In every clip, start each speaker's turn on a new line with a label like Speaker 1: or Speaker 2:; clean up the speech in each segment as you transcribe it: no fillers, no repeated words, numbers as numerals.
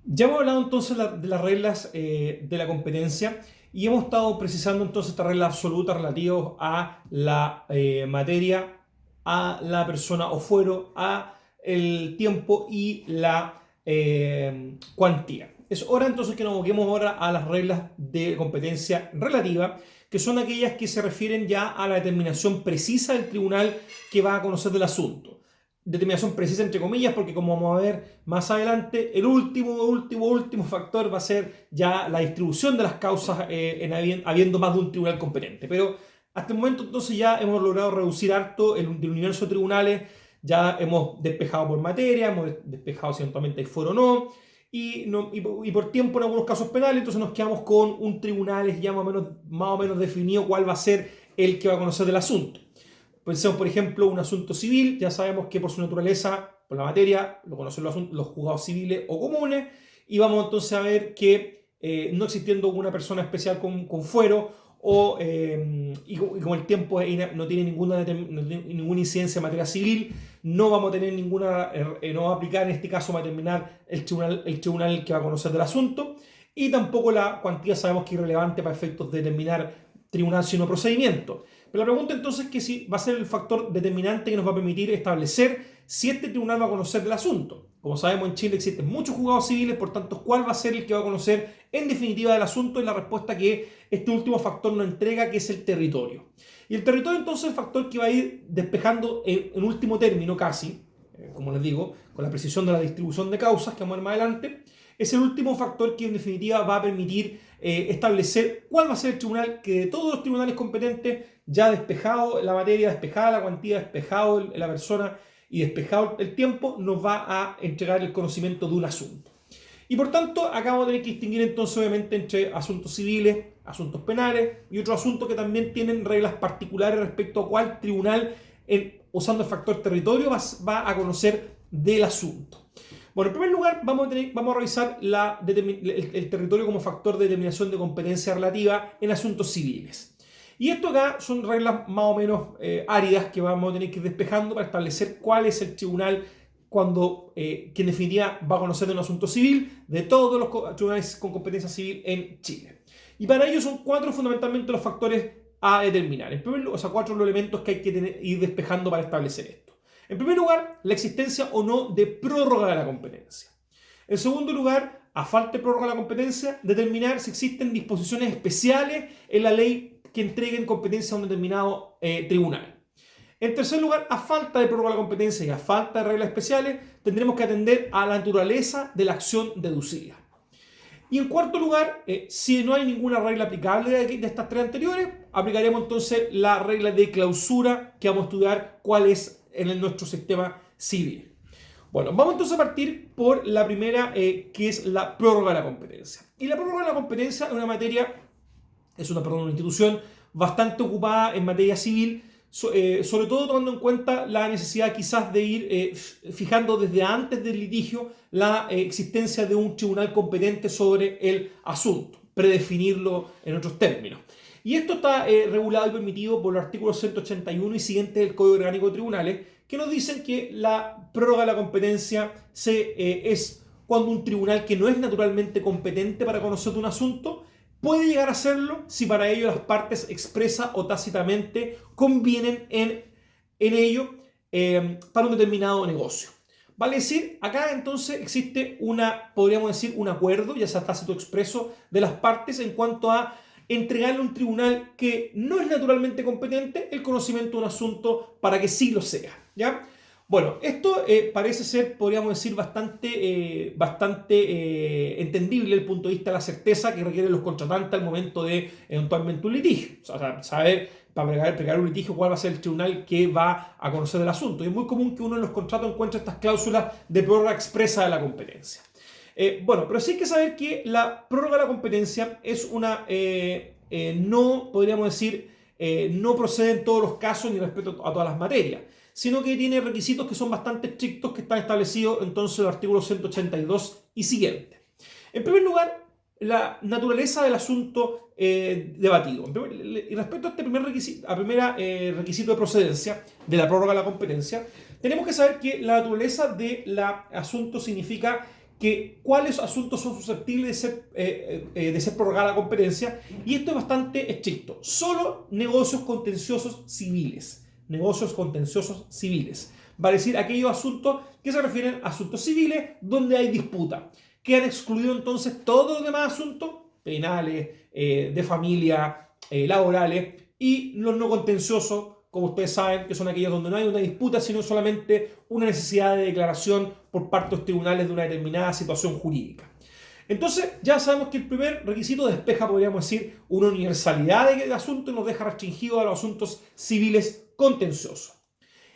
Speaker 1: Ya hemos hablado entonces de las reglas de la competencia y hemos estado precisando entonces estas reglas absolutas relativas a la materia, a la persona o fuero, a el tiempo y la cuantía. Es hora entonces que nos aboquemos ahora a las reglas de competencia relativa, que son aquellas que se refieren ya a la determinación precisa del tribunal que va a conocer del asunto. Determinación precisa entre comillas, porque como vamos a ver más adelante, el último factor va a ser ya la distribución de las causas habiendo más de un tribunal competente. Pero hasta el momento entonces ya hemos logrado reducir harto el universo de tribunales, ya hemos despejado por materia, hemos despejado si eventualmente hay fuero o no, y por tiempo en algunos casos penales, entonces nos quedamos con un tribunal ya más o menos definido cuál va a ser el que va a conocer del asunto. Pensemos, por ejemplo, un asunto civil, ya sabemos que por su naturaleza, por la materia, lo conocen los juzgados civiles o comunes, y vamos entonces a ver que no existiendo una persona especial con fuero, y como el tiempo no tiene ninguna incidencia en materia civil, no vamos a tener no va a aplicar en este caso para determinar el tribunal que va a conocer del asunto, y tampoco la cuantía sabemos que es irrelevante para efectos de determinar tribunal sino procedimiento. Pero la pregunta entonces es que si va a ser el factor determinante que nos va a permitir establecer si este tribunal va a conocer el asunto. Como sabemos, en Chile existen muchos juzgados civiles, por tanto, ¿cuál va a ser el que va a conocer en definitiva del asunto? Y la respuesta que este último factor nos entrega, que es el territorio. Y el territorio entonces es el factor que va a ir despejando en último término casi, como les digo, con la precisión de la distribución de causas que vamos a ver más adelante, es el último factor que en definitiva va a permitir establecer cuál va a ser el tribunal que de todos los tribunales competentes, ya despejado la materia, despejada la cuantía, despejado la persona y despejado el tiempo, nos va a entregar el conocimiento de un asunto. Y por tanto, acá vamos a tener que distinguir entonces obviamente entre asuntos civiles, asuntos penales y otros asuntos que también tienen reglas particulares respecto a cuál tribunal, usando el factor territorio, va a conocer del asunto. Bueno, en primer lugar vamos a revisar el territorio como factor de determinación de competencia relativa en asuntos civiles. Y esto acá son reglas más o menos áridas que vamos a tener que ir despejando para establecer cuál es el tribunal que en definitiva va a conocer de un asunto civil de todos los tribunales con competencia civil en Chile. Y para ello son cuatro fundamentalmente los factores a determinar. En primer lugar, o sea, cuatro elementos que hay que ir despejando para establecer esto. En primer lugar, la existencia o no de prórroga de la competencia. En segundo lugar, a falta de prórroga de la competencia, determinar si existen disposiciones especiales en la ley que entreguen competencia a un determinado tribunal. En tercer lugar, a falta de prórroga de la competencia y a falta de reglas especiales, tendremos que atender a la naturaleza de la acción deducida. Y en cuarto lugar, si no hay ninguna regla aplicable de estas tres anteriores, aplicaremos entonces la regla de clausura que vamos a estudiar cuál es en nuestro sistema civil. Bueno, vamos entonces a partir por la primera, que es la prórroga de la competencia. Y la prórroga de la competencia es una institución bastante ocupada en materia civil, sobre todo tomando en cuenta la necesidad quizás de ir fijando desde antes del litigio la existencia de un tribunal competente sobre el asunto, predefinirlo en otros términos. Y esto está regulado y permitido por los artículos 181 y siguientes del Código Orgánico de Tribunales, que nos dicen que la prórroga de la competencia es cuando un tribunal que no es naturalmente competente para conocer de un asunto puede llegar a serlo si para ello las partes expresa o tácitamente convienen en ello para un determinado negocio. Vale decir, acá entonces existe podríamos decir, un acuerdo, ya sea tácito o expreso, de las partes en cuanto a entregarle a un tribunal que no es naturalmente competente el conocimiento de un asunto para que sí lo sea, ¿ya? Bueno, esto parece ser, podríamos decir, bastante entendible desde el punto de vista de la certeza que requieren los contratantes al momento de eventualmente un litigio. O sea, saber para pregar un litigio cuál va a ser el tribunal que va a conocer el asunto. Y es muy común que uno en los contratos encuentre estas cláusulas de prórroga expresa de la competencia. Bueno, pero sí hay que saber que la prórroga de la competencia es no, podríamos decir, no procede en todos los casos ni respecto a todas las materias, sino que tiene requisitos que son bastante estrictos que están establecidos entonces en los artículos 182 y siguientes. En primer lugar, la naturaleza del asunto debatido. Y respecto a este primer requisito de procedencia de la prórroga de la competencia, tenemos que saber que la naturaleza del asunto significa cuáles asuntos son susceptibles de ser prorrogada la competencia, y esto es bastante estricto. Solo negocios contenciosos civiles. Negocios contenciosos civiles. Va a decir aquellos asuntos que se refieren a asuntos civiles donde hay disputa. Quedan excluidos entonces todos los demás asuntos penales, de familia, laborales, y los no contenciosos, como ustedes saben, que son aquellos donde no hay una disputa, sino solamente una necesidad de declaración por parte de los tribunales de una determinada situación jurídica. Entonces, ya sabemos que el primer requisito despeja, podríamos decir, una universalidad de asuntos y nos deja restringidos a los asuntos civiles contenciosos.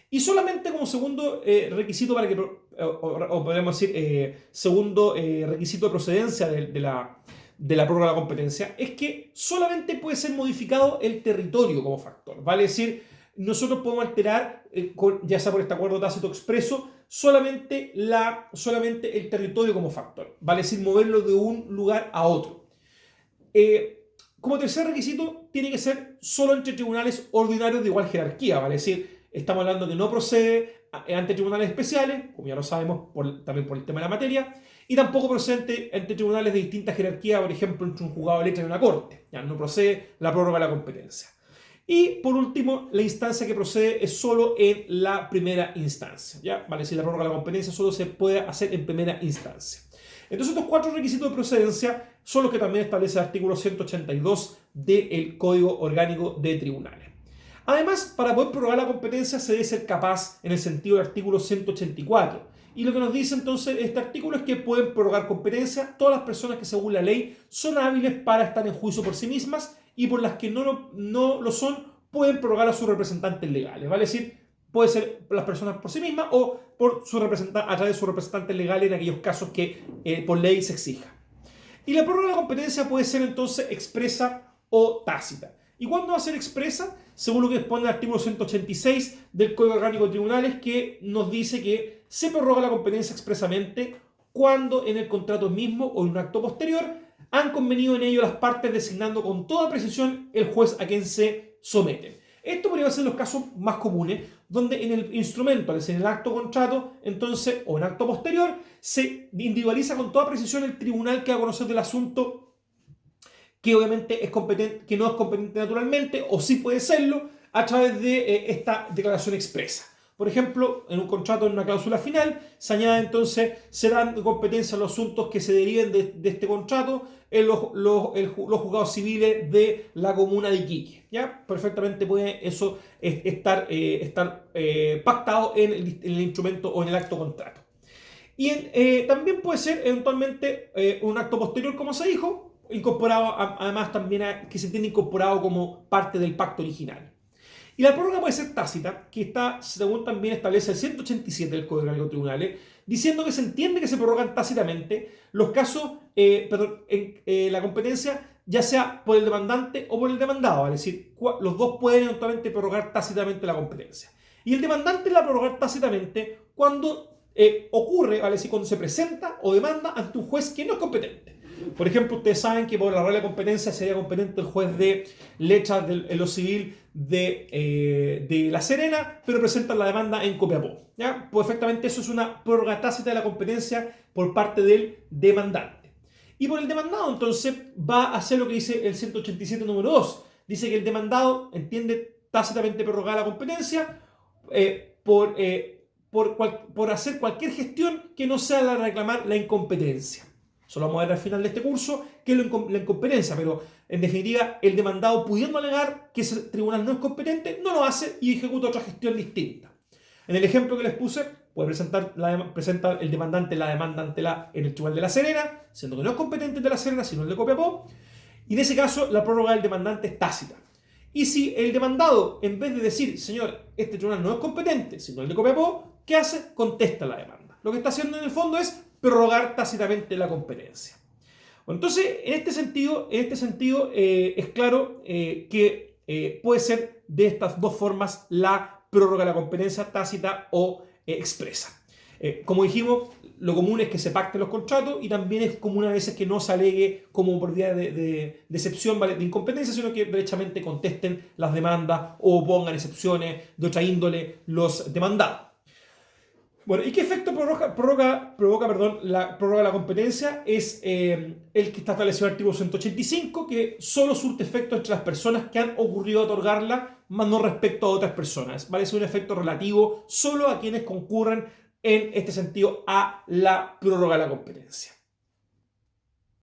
Speaker 1: Y solamente como segundo requisito para que, o podríamos decir, segundo requisito de procedencia de la prórroga de la competencia, es que solamente puede ser modificado el territorio como factor. Vale decir, nosotros podemos alterar, ya sea por este acuerdo tácito expreso, solamente el territorio como factor. Vale decir, moverlo de un lugar a otro. Como tercer requisito, tiene que ser solo entre tribunales ordinarios de igual jerarquía. Vale decir, estamos hablando que no procede ante tribunales especiales, como ya lo sabemos también por el tema de la materia, y tampoco procede ante tribunales de distinta jerarquía, por ejemplo, entre un juzgado de letras y una corte. Ya no procede la prórroga de la competencia. Y por último, la instancia que procede es solo en la primera instancia. ¿Ya? Vale, si la prórroga de la competencia solo se puede hacer en primera instancia. Entonces, estos 4 requisitos de procedencia son los que también establece el artículo 182 del Código Orgánico de Tribunales. Además, para poder prorrogar la competencia se debe ser capaz en el sentido del artículo 184. Y lo que nos dice entonces este artículo es que pueden prorrogar competencia todas las personas que según la ley son hábiles para estar en juicio por sí mismas, y por las que no lo son pueden prorrogar a sus representantes legales. Vale decir, puede ser las personas por sí mismas o por a través de sus representantes legales en aquellos casos que por ley se exija. Y la prórroga de la competencia puede ser entonces expresa o tácita. ¿Y cuándo va a ser expresa? Según lo que dispone el artículo 186 del Código Orgánico de Tribunales, que nos dice que se prorroga la competencia expresamente cuando en el contrato mismo o en un acto posterior han convenido en ello las partes, designando con toda precisión el juez a quien se someten. Esto podría ser los casos más comunes, donde en el instrumento, es decir, en el acto contrato, entonces, o en acto posterior, se individualiza con toda precisión el tribunal que va a conocer del asunto, que obviamente es competente, que no es competente naturalmente, o sí puede serlo, a través de esta declaración expresa. Por ejemplo, en un contrato, en una cláusula final, se añade entonces, se dan competencia a los asuntos que se deriven de este contrato en los juzgados civiles de la comuna de Iquique. ¿Ya? Perfectamente puede eso estar pactado en el instrumento o en el acto contrato. Y también puede ser eventualmente un acto posterior, como se dijo, incorporado, además también que se entiende incorporado como parte del pacto original. Y la prórroga puede ser tácita, que está, según también establece el 187 del Código Orgánico de Tribunales, diciendo que se entiende que se prorrogan tácitamente los casos, la competencia, ya sea por el demandante o por el demandado. Es decir, los dos pueden eventualmente prorrogar tácitamente la competencia. Y el demandante la prorrogar tácitamente cuando ocurre, ¿vale? Es decir, cuando se presenta o demanda ante un juez que no es competente. Por ejemplo, ustedes saben que por la regla de competencia sería competente el juez de letras en lo civil de La Serena, pero presentan la demanda en Copiapó. ¿Ya? Pues efectivamente eso es una prórroga tácita de la competencia por parte del demandante. Y por el demandado entonces va a hacer lo que dice el 187 número 2. Dice que el demandado entiende tácitamente prorrogada la competencia por hacer cualquier gestión que no sea la de reclamar la incompetencia. Eso lo vamos a ver al final de este curso, que es la incompetencia, pero en definitiva el demandado, pudiendo alegar que ese tribunal no es competente, no lo hace y ejecuta otra gestión distinta. En el ejemplo que les puse, puede presentar el demandante la demanda en el tribunal de La Serena, siendo que no es competente el de La Serena, sino el de Copiapó, y en ese caso la prórroga del demandante es tácita. Y si el demandado, en vez de decir, señor, este tribunal no es competente, sino el de Copiapó, ¿qué hace? Contesta la demanda. Lo que está haciendo en el fondo es prorrogar tácitamente la competencia. Bueno, entonces, en este sentido es claro que puede ser de estas dos formas la prórroga de la competencia tácita o expresa. Como dijimos, lo común es que se pacten los contratos y también es común a veces que no se alegue como por vía de excepción, ¿vale?, de incompetencia, sino que derechamente contesten las demandas o pongan excepciones de otra índole los demandados. Bueno, ¿y qué efecto provoca, perdón, la prórroga de la competencia? Es el que está establecido en el artículo 185, que solo surte efecto entre las personas que han ocurrido a otorgarla, más no respecto a otras personas. ¿Vale? Es un efecto relativo solo a quienes concurren en este sentido a la prórroga de la competencia.